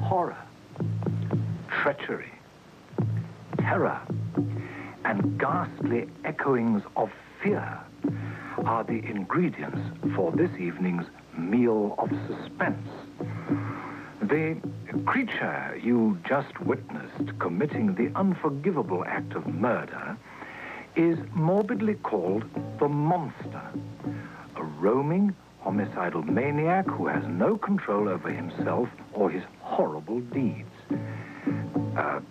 Horror, treachery, terror, and ghastly echoings of fear are the ingredients for this evening's meal of suspense. The creature you just witnessed committing the unforgivable act of murder is morbidly called the monster, a roaming, homicidal maniac who has no control over himself or his horrible deeds.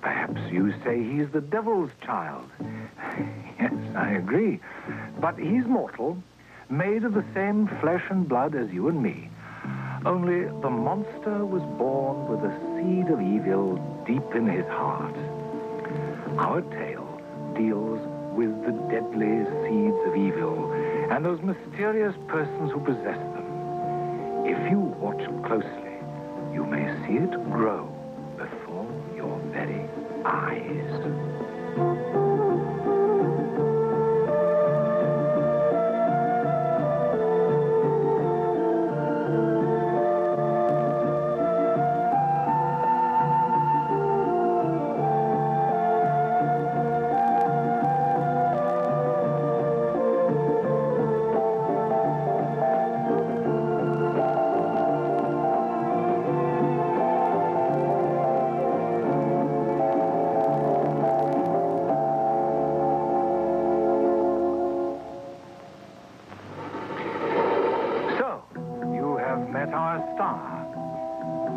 Perhaps you say he's the devil's child. Yes, I agree. But he's mortal, made of the same flesh and blood as you and me. Only the monster was born with a seed of evil deep in his heart. Our tale deals with the deadly seeds of evil and those mysterious persons who possess them. If you watch closely, you may see it grow before your very eyes.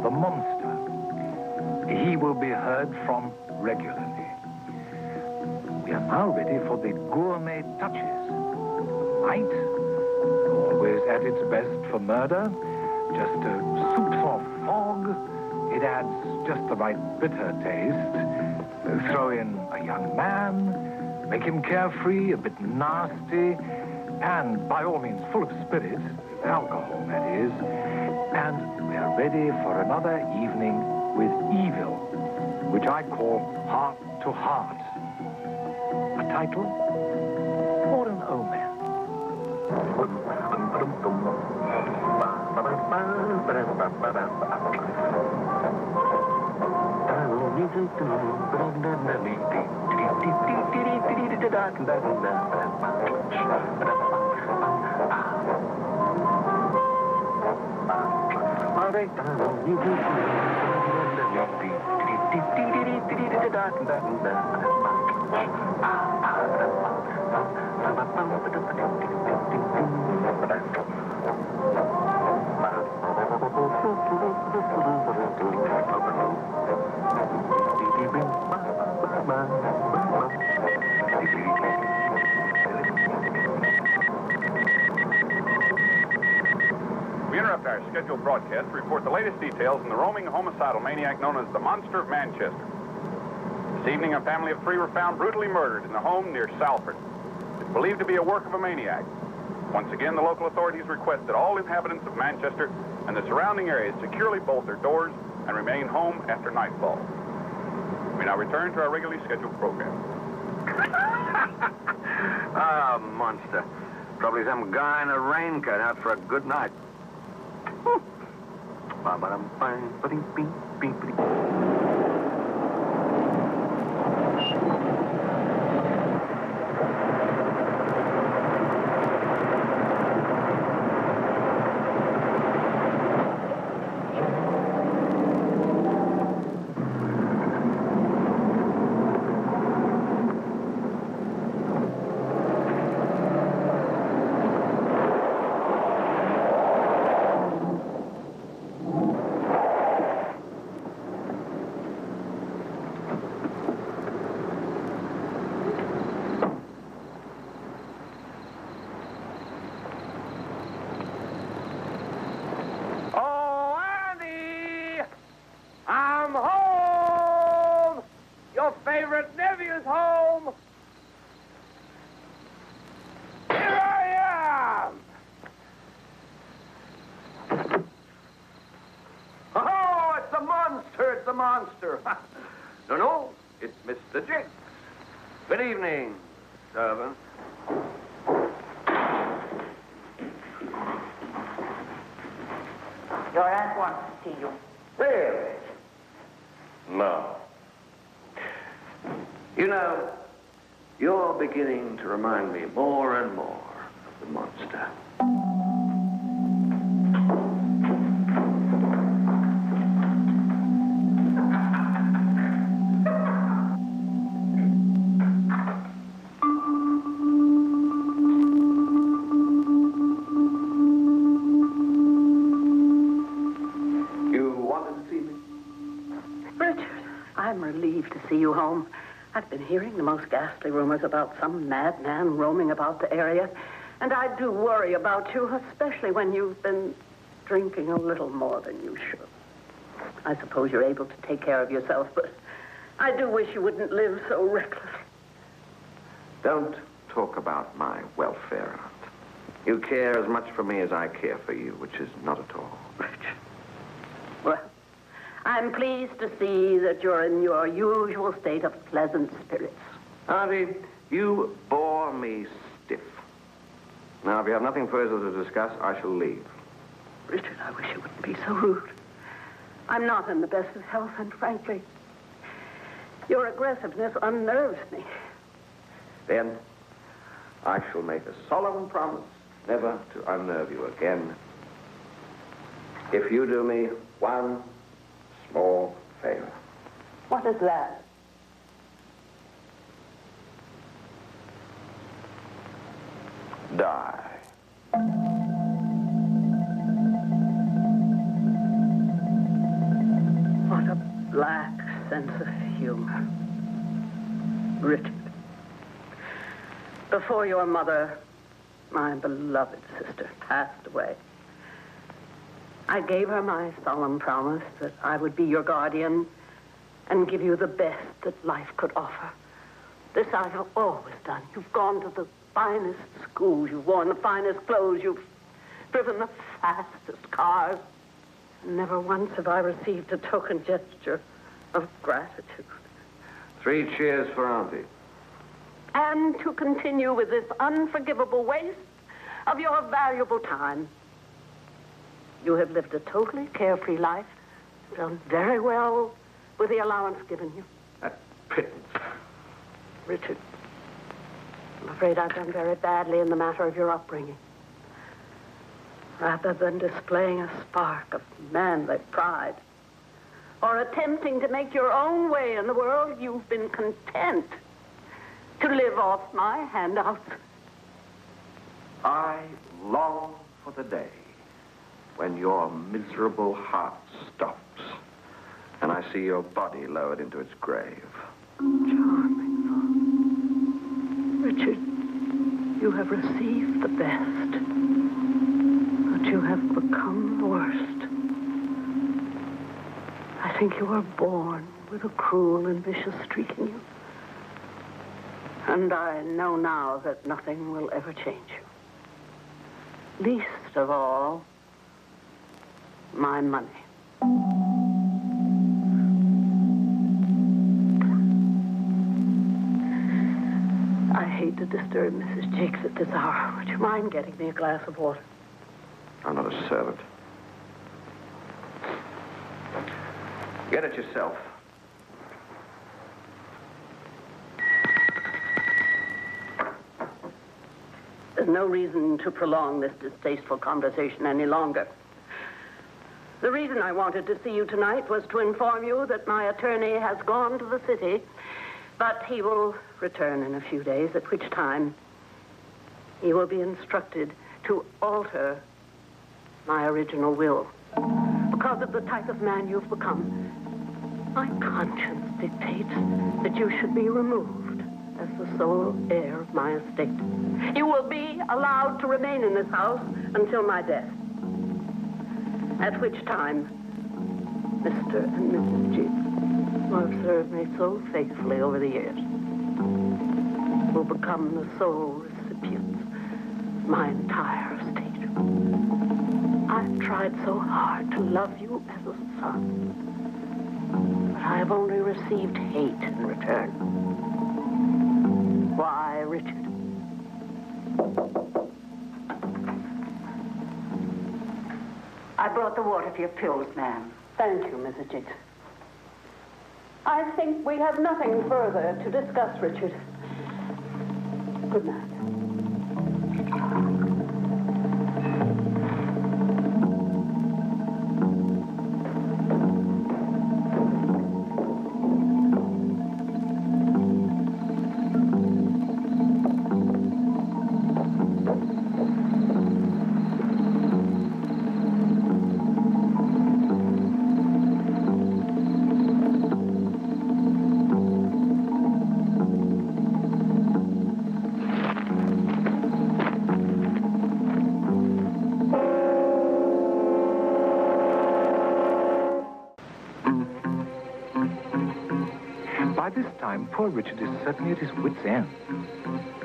The monster. He will be heard from regularly. We are now ready for the gourmet touches. Light, always at its best for murder. Just a soupçon fog. It adds just the right bitter taste. Throw in a young man, make him carefree, a bit nasty, and by all means full of spirit, alcohol that is, and we are ready for another evening with evil, which I call Heart to Heart. A title or an omen? We interrupt our scheduled broadcast to report the latest details in the roaming homicidal maniac known as the Monster of Manchester. This evening, a family of 3 were found brutally murdered in a home near Salford. It's believed to be a work of a maniac. Once again, the local authorities request that all inhabitants of Manchester and the surrounding areas securely bolt their doors and remain home after nightfall. We now return to our regularly scheduled program. Ah, monster. Probably some guy in a raincoat out for a good night. monster. No, it's Mr. Jiggs. Good evening, servant. Your aunt wants to see you. Really? No. You know, you're beginning to remind me more and more of the monster. I'm relieved to see you home. I've been hearing the most ghastly rumors about some madman roaming about the area, and I do worry about you, especially when you've been drinking a little more than you should. I suppose you're able to take care of yourself, but I do wish you wouldn't live so recklessly. Don't talk about my welfare, Aunt. You care as much for me as I care for you, which is not at all. Richard. Well, I'm pleased to see that you're in your usual state of pleasant spirits. Auntie, you bore me stiff. Now, if you have nothing further to discuss, I shall leave. Richard, I wish you wouldn't be so rude. I'm not in the best of health, and frankly, your aggressiveness unnerves me. Then, I shall make a solemn promise never to unnerve you again. If you do me one small favor. What is that? Die. What a black sense of humor. Richard, before your mother, my beloved sister, passed away, I gave her my solemn promise that I would be your guardian and give you the best that life could offer. This I have always done. You've gone to the finest schools, you've worn the finest clothes, you've driven the fastest cars. Never once have I received a token gesture of gratitude. 3 cheers for Auntie. And to continue with this unforgivable waste of your valuable time. You have lived a totally carefree life, done very well with the allowance given you. That pittance. Richard, I'm afraid I've done very badly in the matter of your upbringing. Rather than displaying a spark of manly pride or attempting to make your own way in the world, you've been content to live off my handouts. I long for the day when your miserable heart stops and I see your body lowered into its grave. Charming thought. Richard, you have received the best, but you have become the worst. I think you were born with a cruel and vicious streak in you. And I know now that nothing will ever change you. Least of all, my money. I hate to disturb Mrs. Jiggs at this hour. Would you mind getting me a glass of water? I'm not a servant. Get it yourself. There's no reason to prolong this distasteful conversation any longer. The reason I wanted to see you tonight was to inform you that my attorney has gone to the city, but he will return in a few days, at which time he will be instructed to alter my original will. Because of the type of man you've become, my conscience dictates that you should be removed as the sole heir of my estate. You will be allowed to remain in this house until my death. At which time, Mr. and Mrs. Jiggs, who have served me so faithfully over the years, will become the sole recipients of my entire estate. I've tried so hard to love you as a son. But I have only received hate in return. Why, Richard? I brought the water for your pills, ma'am. Thank you, Mrs. Jiggs. I think we have nothing further to discuss, Richard. Good night. By this time, poor Richard is certainly at his wit's end.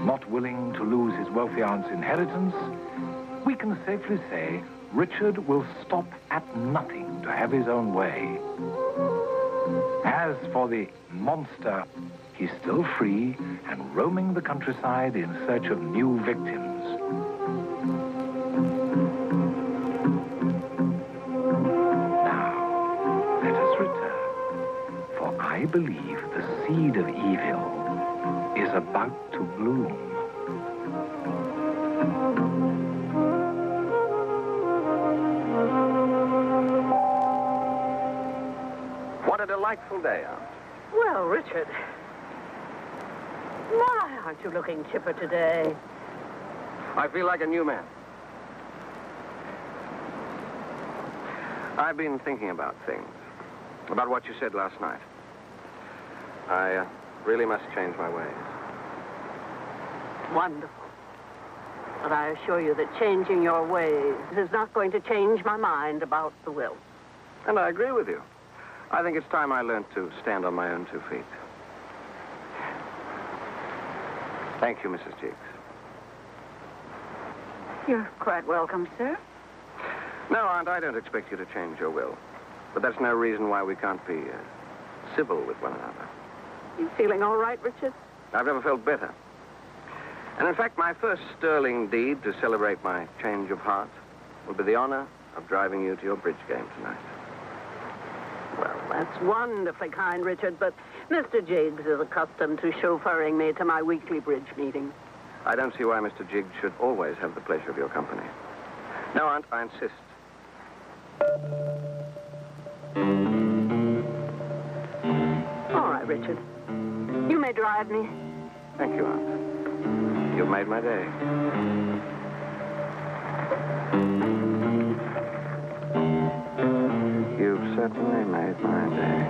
Not willing to lose his wealthy aunt's inheritance, we can safely say Richard will stop at nothing to have his own way. As for the monster, he's still free and roaming the countryside in search of new victims. Now, let us return, for I believe the seed of evil is about to bloom. What a delightful day, Aunt. Well, Richard. Why aren't you looking chipper today? I feel like a new man. I've been thinking about things. About what you said last night. I really must change my ways. Wonderful. But I assure you that changing your ways is not going to change my mind about the will. And I agree with you. I think it's time I learned to stand on my own 2 feet. Thank you, Mrs. Jiggs. You're quite welcome, sir. No, Aunt, I don't expect you to change your will. But that's no reason why we can't be civil with one another. You feeling all right, Richard? I've never felt better. And in fact, my first sterling deed to celebrate my change of heart will be the honor of driving you to your bridge game tonight. Well, that's wonderfully kind, Richard, but Mr. Jiggs is accustomed to chauffeuring me to my weekly bridge meetings. I don't see why Mr. Jiggs should always have the pleasure of your company. No, Aunt, I insist. All right, Richard. You may drive me. Thank you, Aunt. You've made my day. You've certainly made my day.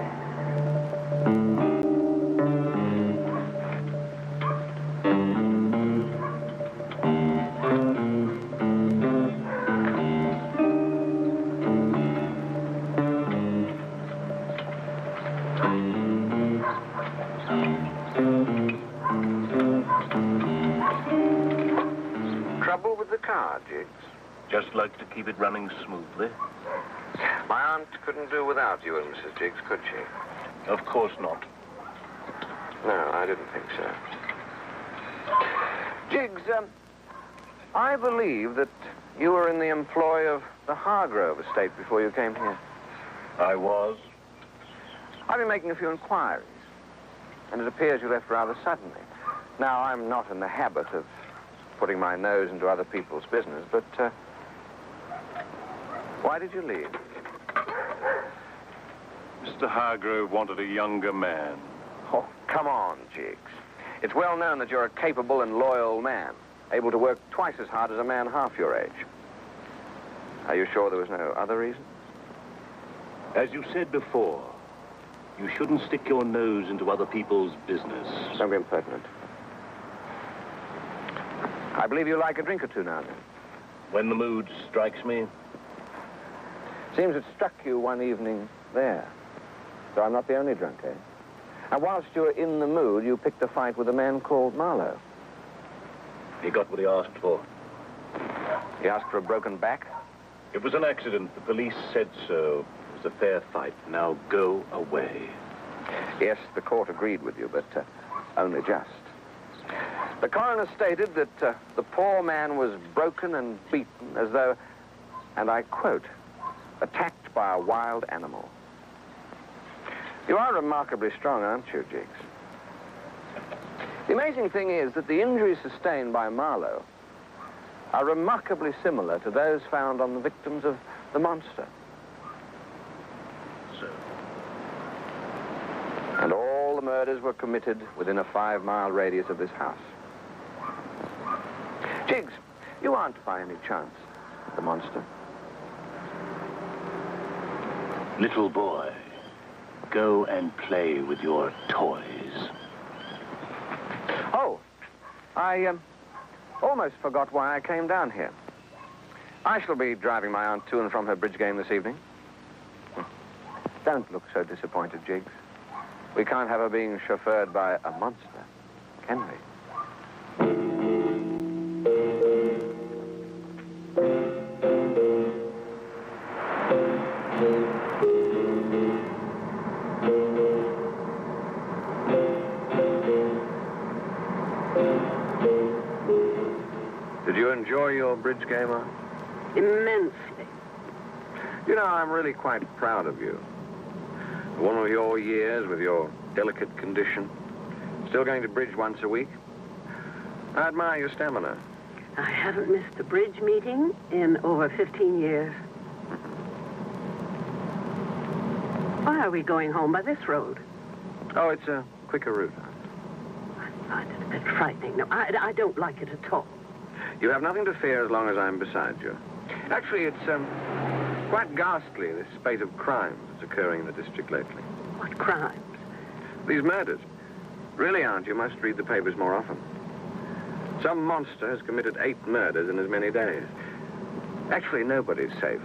Trouble with the car, Jiggs? Just like to keep it running smoothly. My aunt couldn't do without you and Mrs. Jiggs, could she? Of course not. No, I didn't think so. Jiggs, I believe that you were in the employ of the Hargrove estate before you came here. I was. I've been making a few inquiries, and it appears you left rather suddenly. Now, I'm not in the habit of putting my nose into other people's business, but why did you leave? Mr. Hargrove wanted a younger man. Oh, come on, Jiggs. It's well known that you're a capable and loyal man, able to work twice as hard as a man half your age. Are you sure there was no other reason? As you said before, you shouldn't stick your nose into other people's business. Don't be impertinent. I believe you like a drink or two now and then. When the mood strikes me. Seems it struck you one evening there. So I'm not the only drunk, eh? And whilst you were in the mood, you picked a fight with a man called Marlowe. He got what he asked for. He asked for a broken back? It was an accident. The police said so. a fair fight. Now go away. Yes, the court agreed with you, but only just. The coroner stated that the poor man was broken and beaten as though, and I quote, attacked by a wild animal. You are remarkably strong, aren't you, Jiggs? The amazing thing is that the injuries sustained by Marlowe are remarkably similar to those found on the victims of the monster. So? And all the murders were committed within a 5-mile radius of this house. Jiggs, you aren't by any chance the monster. Little boy, go and play with your toys. Oh, I almost forgot why I came down here. I shall be driving my aunt to and from her bridge game this evening. Don't look so disappointed, Jiggs. We can't have her being chauffeured by a monster, can we? Did you enjoy your bridge game, Aunt? Immensely. You know, I'm really quite proud of you. One of your years with your delicate condition, still going to bridge once a week. I admire your stamina. I haven't missed a bridge meeting in over 15 years. Why are we going home by this road? Oh, it's a quicker route. I find it a bit frightening. No, I don't like it at all. You have nothing to fear as long as I'm beside you. Actually, it's quite ghastly, this spate of crimes that's occurring in the district lately. What crimes? These murders. Really, Aunt, you must read the papers more often. Some monster has committed 8 murders in as many days. Actually, nobody's safe.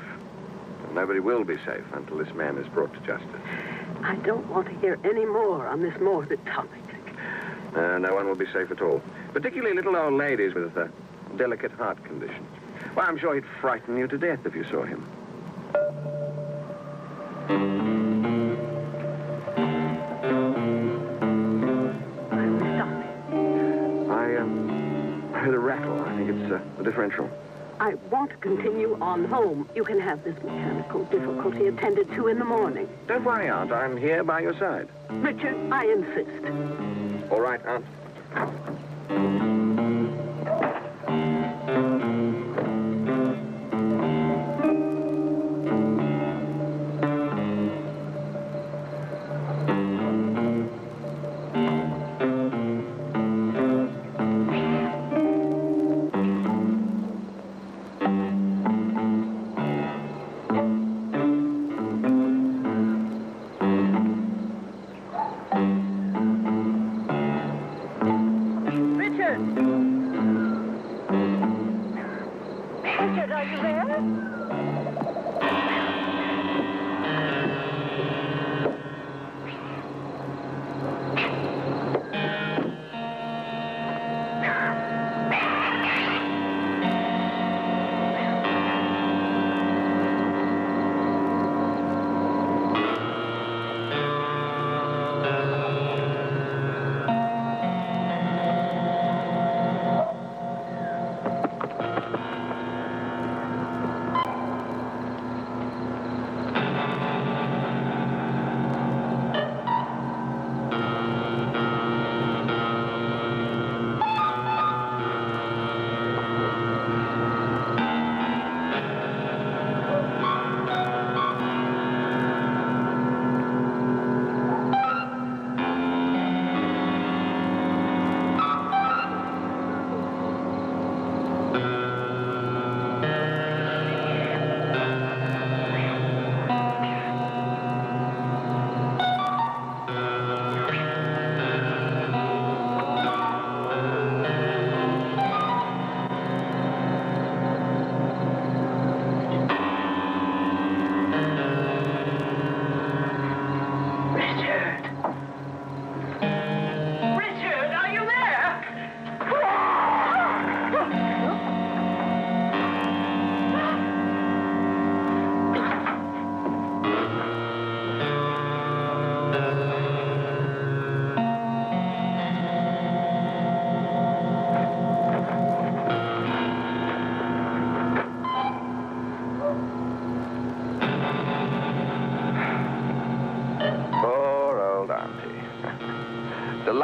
Nobody will be safe until this man is brought to justice. I don't want to hear any more on this morbid topic. No one will be safe at all. Particularly little old ladies with a delicate heart condition. Well, I'm sure he'd frighten you to death if you saw him. I heard a rattle. I think it's the differential. I want to continue on home. You can have this mechanical difficulty attended to in the morning. Don't worry, Aunt. I'm here by your side. Richard, I insist. All right, Aunt. Richard, are you there?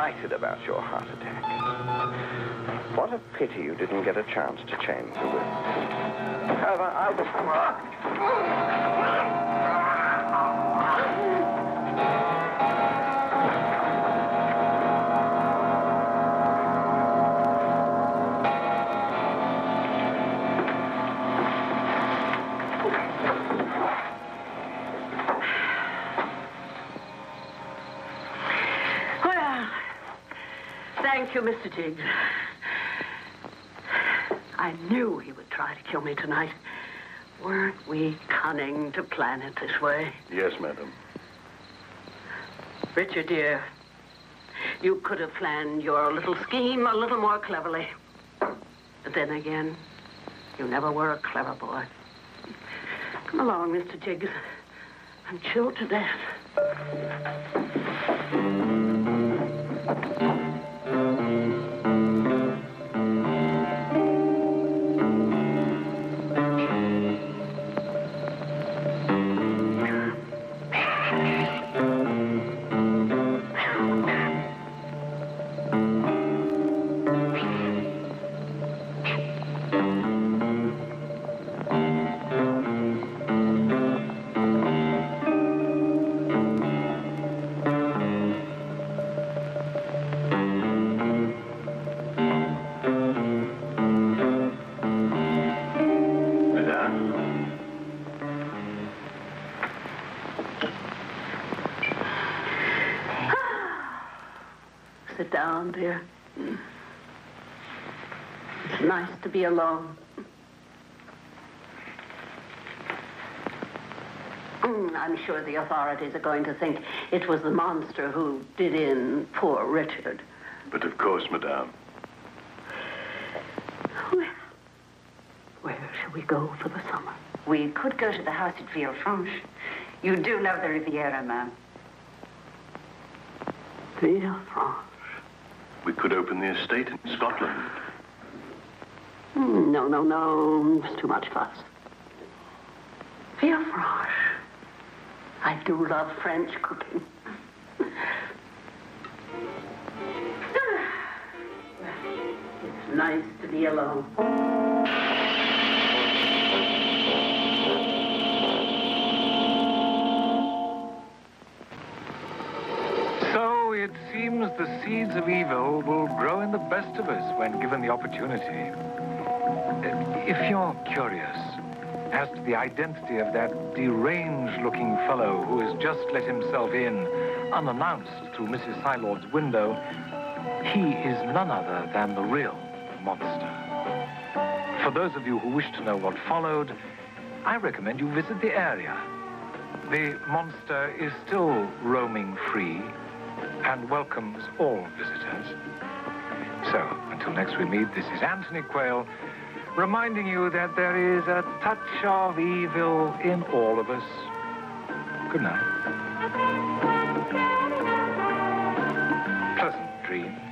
delighted about your heart attack. What a pity you didn't get a chance to change the will. However, I'll be... Thank you, Mr. Jiggs. I knew he would try to kill me tonight. Weren't we cunning to plan it this way? Yes, madam. Richard, dear, you could have planned your little scheme a little more cleverly. But then again, you never were a clever boy. Come along, Mr. Jiggs. I'm chilled to death. Sit down, dear. It's nice to be alone. I'm sure the authorities are going to think it was the monster who did in poor Richard. But of course, madame. Well, where shall we go for the summer? We could go to the house at Villefranche. You do love the Riviera, ma'am. Villefranche. We could open the estate in Scotland. No. It's too much fuss. Villefranche. I do love French cooking. It's nice to be alone. So it seems the seeds of evil will grow in the best of us when given the opportunity. If you're curious as to the identity of that deranged-looking fellow who has just let himself in unannounced through Mrs. Sylord's window, he is none other than the real monster. For those of you who wish to know what followed, I recommend you visit the area. The monster is still roaming free and welcomes all visitors. So, until next we meet, this is Anthony Quayle, reminding you that there is a touch of evil in all of us. Good night. Pleasant dreams.